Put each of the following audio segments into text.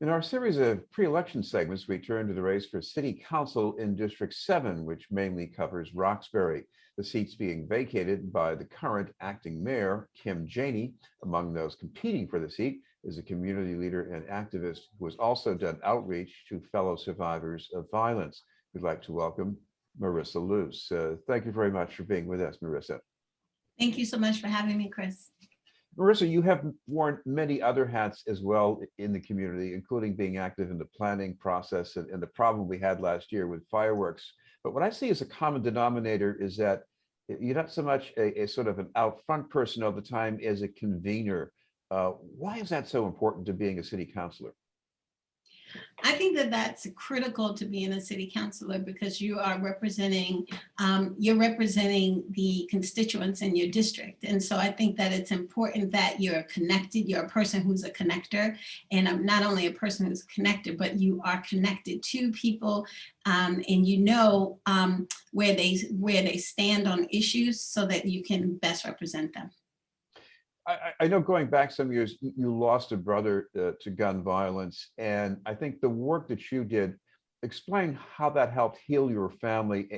In our series of pre-election segments, we turn to the race for City Council in District 7, which mainly covers Roxbury. The seats being vacated by the current acting mayor, Kim Janey. Among those competing for the seat is a community leader and activist who has also done outreach to fellow survivors of violence. We'd like to welcome Marisa Luse. Thank you very much for being with us, Marisa. Thank you so much for having me, Chris. Marisa, you have worn many other hats as well in the community, including being active in the planning process and the problem we had last year with fireworks. But what I see as a common denominator is that you're not so much a sort of an out front person all the time as a convener. Why is that so important to being a city councilor? I think that that's critical to being a city councilor because you are representing the constituents in your district. And so I think that it's important that you're connected. You're a person who's a connector, and not only a person who's connected, but you are connected to people, and you know where they stand on issues so that you can best represent them. I know going back some years, you lost a brother to gun violence, and I think the work that you did, explain how that helped heal your family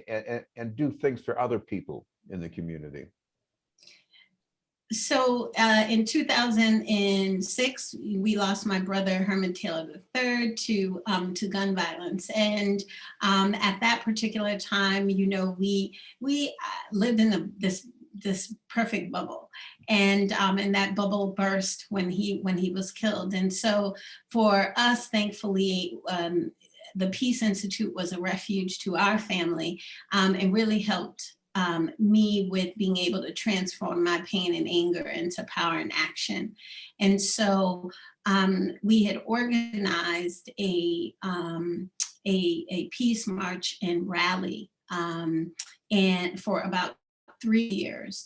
and do things for other people in the community. So in 2006, we lost my brother Herman Taylor III to gun violence, and at that particular time, you know, we lived in this perfect bubble, and that bubble burst when he was killed. And so for us, thankfully, the Peace Institute was a refuge to our family, and really helped me with being able to transform my pain and anger into power and action. And so we had organized a peace march and rally, and for about 3 years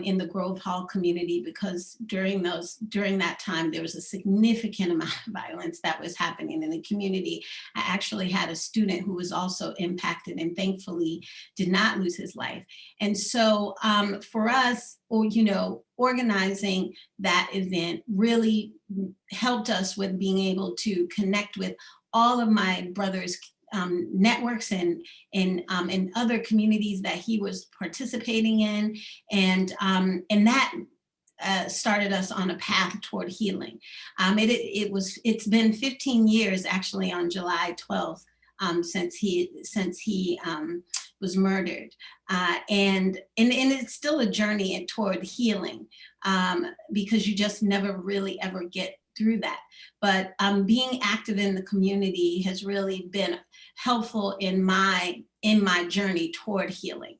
in the Grove Hall community, because during that time there was a significant amount of violence that was happening in the community. I actually had a student who was also impacted and thankfully did not lose his life. And so for us, you know, organizing that event really helped us with being able to connect with all of my brother's networks and other communities that he was participating in, and that started us on a path toward healing. It's been 15 years actually on July 12th since he was murdered, and it's still a journey toward healing, because you just never really ever get through that. But being active in the community has really been helpful in my journey toward healing,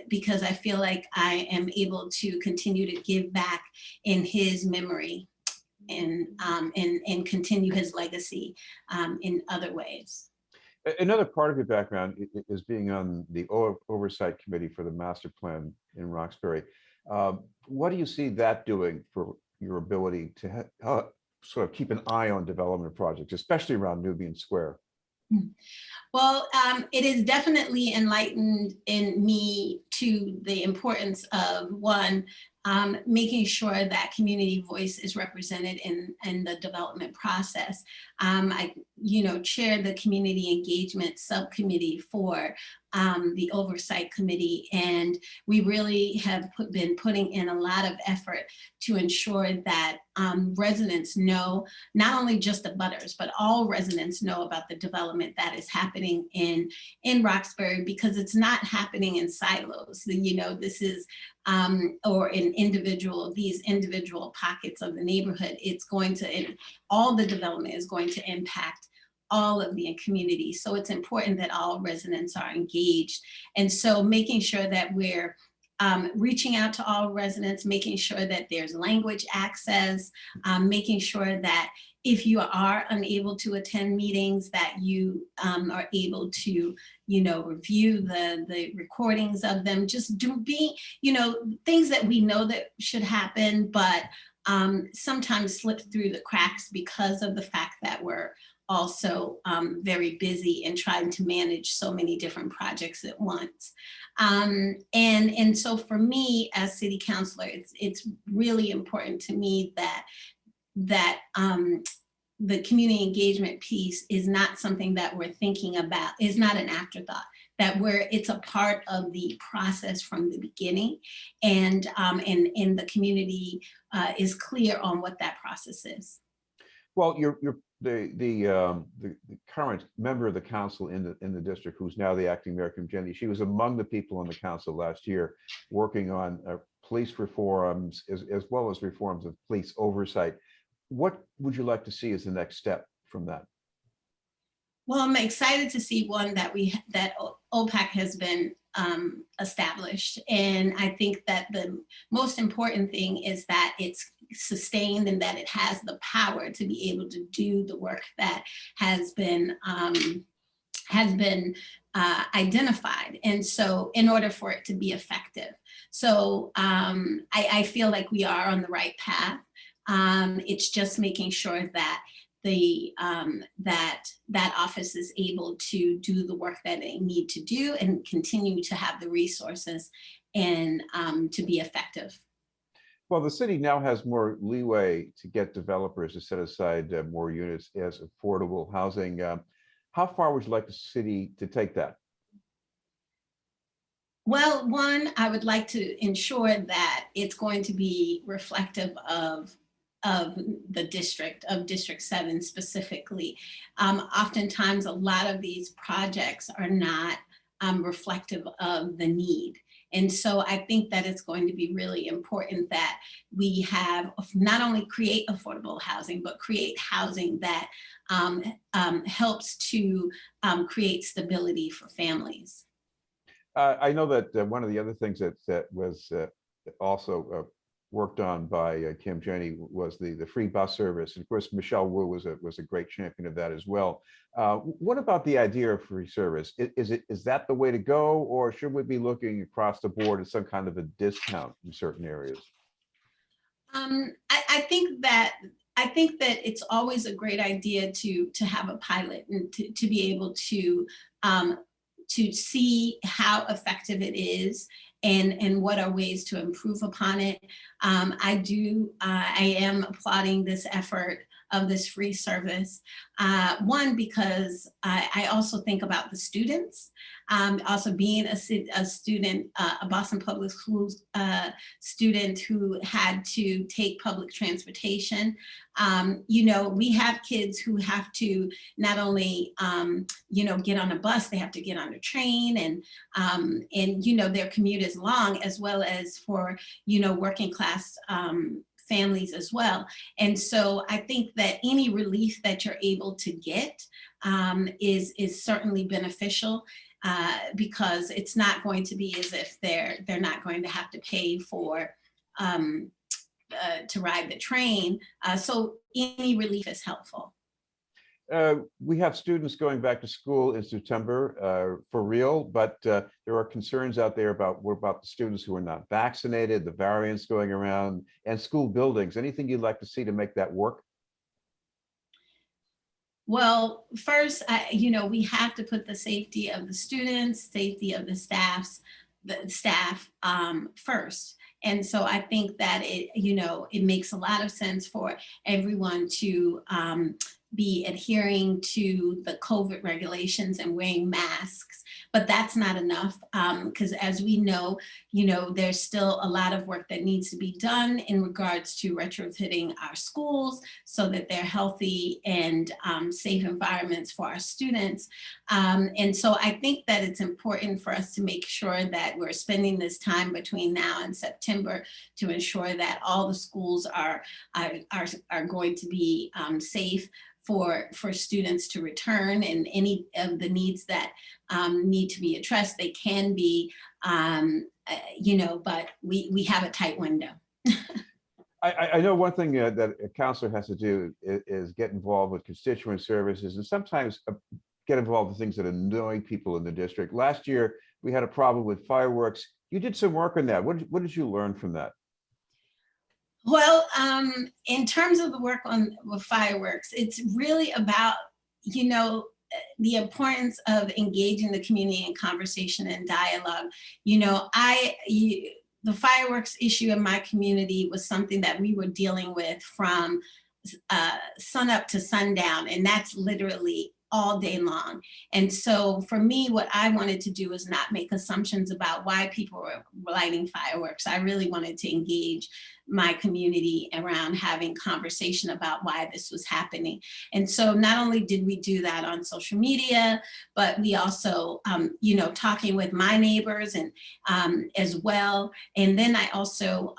because I feel like I am able to continue to give back in his memory and continue his legacy in other ways. Another part of your background is being on the oversight committee for the master plan in Roxbury. What do you see that doing for your ability to sort of keep an eye on development projects, especially around Nubian Square? Well, it has definitely enlightened in me to the importance of, one, making sure that community voice is represented in the development process. I, you know, chair the community engagement subcommittee for the oversight committee, and we really have been putting in a lot of effort to ensure that residents know, not only just the butters, but all residents know about the development that is happening in Roxbury, because it's not happening in silos. You know, this is or in these individual pockets of the neighborhood. It's going to, all the development is going to impact all of the community. So it's important that all residents are engaged. And so making sure that we're reaching out to all residents, making sure that there's language access, making sure that if you are unable to attend meetings, that you are able to, you know, review the recordings of them, just you know, things that we know that should happen, but sometimes slip through the cracks because of the fact that we're also very busy and trying to manage so many different projects at once. And so for me as city councilor, it's really important to me that the community engagement piece is not something that we're thinking about, is not an afterthought, that it's a part of the process from the beginning, and the community is clear on what that process is. Well, the current member of the council in the district, who's now the acting mayor, Kim Jenny, she was among the people on the council last year working on police reforms as well as reforms of police oversight. What would you like to see as the next step from that? Well, I'm excited to see one that OPAC has been established. And I think that the most important thing is that it's sustained and that it has the power to be able to do the work that has been identified. And so in order for it to be effective. So I feel like we are on the right path. It's just making sure that that office is able to do the work that they need to do and continue to have the resources and to be effective. Well, the city now has more leeway to get developers to set aside more units as affordable housing. How far would you like the city to take that? Well, one, I would like to ensure that it's going to be reflective of the district, of District 7 specifically. Oftentimes, a lot of these projects are not reflective of the need. And so I think that it's going to be really important that we have not only create affordable housing, but create housing that helps to create stability for families. I know that one of the other things that was also worked on by Kim Jenny was the free bus service. And of course, Michelle Wu was a great champion of that as well. What about the idea of free service? Is that the way to go, or should we be looking across the board at some kind of a discount in certain areas? I think that it's always a great idea to have a pilot and to be able to see how effective it is and what are ways to improve upon it. I am applauding this effort of this free service. One, because I also think about the students. Also being a student, a Boston Public Schools student who had to take public transportation. We have kids who have to not only get on a bus, they have to get on a train, and their commute is long, as well as for working class families as well. And so I think that any relief that you're able to get is certainly beneficial, because it's not going to be as if they're not going to have to pay for to ride the train. So any relief is helpful. We have students going back to school in September for real, but there are concerns out there about the students who are not vaccinated, the variants going around, and school buildings. Anything you'd like to see to make that work? Well, first, we have to put the safety of the students, safety of the staff first. And so I think that it makes a lot of sense for everyone to be adhering to the COVID regulations and wearing masks, but that's not enough, because as we know, there's still a lot of work that needs to be done in regards to retrofitting our schools so that they're healthy and safe environments for our students. And so I think that it's important for us to make sure that we're spending this time between now and September to ensure that all the schools are going to be safe for students to return, and any of the needs that need to be addressed, they can be, but we have a tight window. I know one thing that a counselor has to do is get involved with constituent services, and sometimes get involved in things that annoy people in the district. Last year, we had a problem with fireworks. You did some work on that. What did you learn from that? Well, in terms of the work with fireworks, it's really about, the importance of engaging the community in conversation and dialogue. The fireworks issue in my community was something that we were dealing with from sun up to sundown, and that's literally all day long. And so for me, what I wanted to do is not make assumptions about why people were lighting fireworks. I really wanted to engage my community around having conversation about why this was happening. And so not only did we do that on social media, but we also, talking with my neighbors and as well. And then I also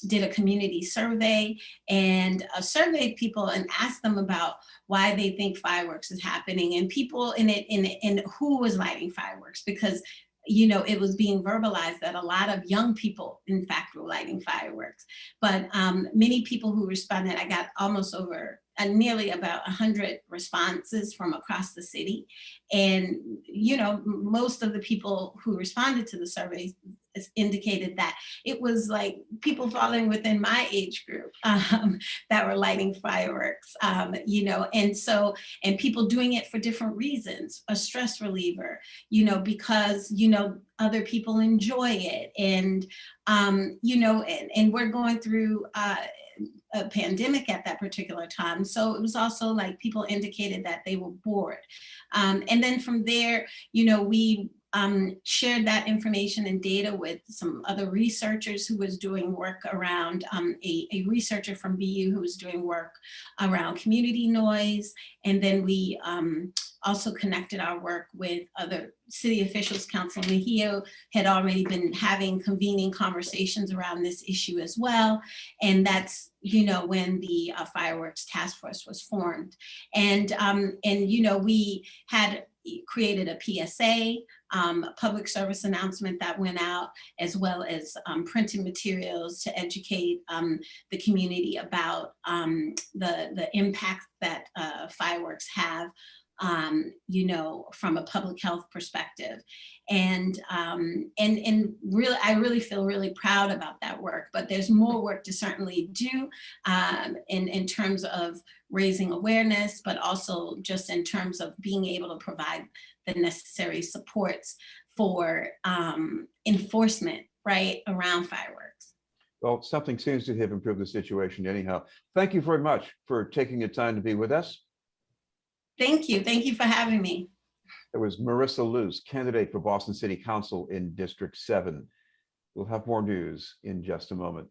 did a community survey and surveyed people and asked them about why they think fireworks is happening, and people in who was lighting fireworks, because it was being verbalized that a lot of young people, in fact, were lighting fireworks. But many people who responded, I got almost over nearly about 100 responses from across the city. And, most of the people who responded to the surveys indicated that it was like people falling within my age group that were lighting fireworks, and people doing it for different reasons, a stress reliever, because, other people enjoy it. And, and we're going through a pandemic at that particular time. So it was also like people indicated that they were bored. And then from there, we shared that information and data with some other researchers who was doing work around, a researcher from BU who was doing work around community noise. And then we also connected our work with other city officials. Council Mejia had already been convening conversations around this issue as well. And that's, when the fireworks task force was formed. And we had created a PSA, a public service announcement that went out, as well as printed materials to educate the community about the impact that fireworks have, from a public health perspective. And really, I really feel really proud about that work, but there's more work to certainly do in terms of raising awareness, but also just in terms of being able to provide the necessary supports for enforcement, right, around fireworks. Well, something seems to have improved the situation anyhow. Thank you very much for taking the time to be with us. Thank you. Thank you for having me. It was Marisa Luse, candidate for Boston City Council in District 7. We'll have more news in just a moment.